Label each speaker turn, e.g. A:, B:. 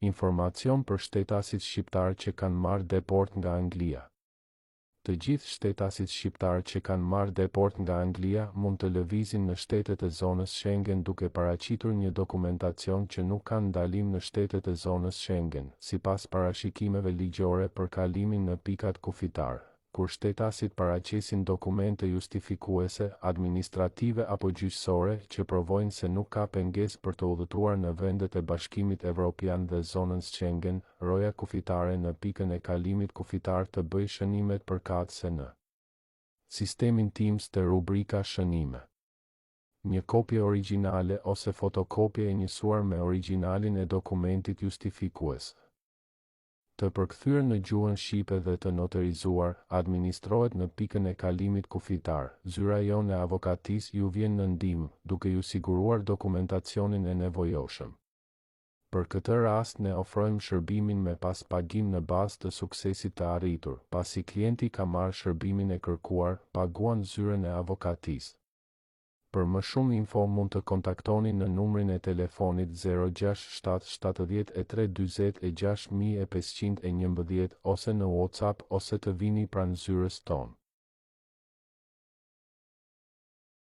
A: Informacion për shtetasit shqiptar që kanë marrë deport nga Anglia. Të gjithë shtetasit shqiptar që kanë marrë deport nga Anglia mund të lëvizin në shtetet e zonës Schengen duke paraqitur një dokumentacion që nuk kanë ndalim në shtetet e zonës Schengen, sipas parashikimeve ligjore për kalimin në pikat kufitar. Kur shtetasit paraqesin dokumente justifikuese, administrative apo gjyqësore që provojnë se nuk ka pengesë për të udhëtuar në vendet e Bashkimit Evropian dhe zonën Schengen, roja kufitare në pikën e kalimit kufitar të bëjë shënimet përkatëse në sistemin Teams të rubrika shënime. Një kopje origjinale ose fotokopje e njësuar me origjinalin e dokumentit justifikues. Të përkthyer në gjuhën shqipe dhe të notarizuar, administrohet në pikën e kalimit kufitar. Zyra jonë e avokatis ju vjen në ndihmë, duke ju siguruar dokumentacionin e nevojshëm. Për këtë rast ne ofrojmë shërbimin me pas pagim në bazë të suksesit të arritur. Pasi klienti ka marrë shërbimin e kërkuar, paguan zyrën e avokatis. Për më shumë info mund të kontaktoni në numrin e telefonit 067 73 40 6511 ose në WhatsApp ose të vini pranë zyrës tonë.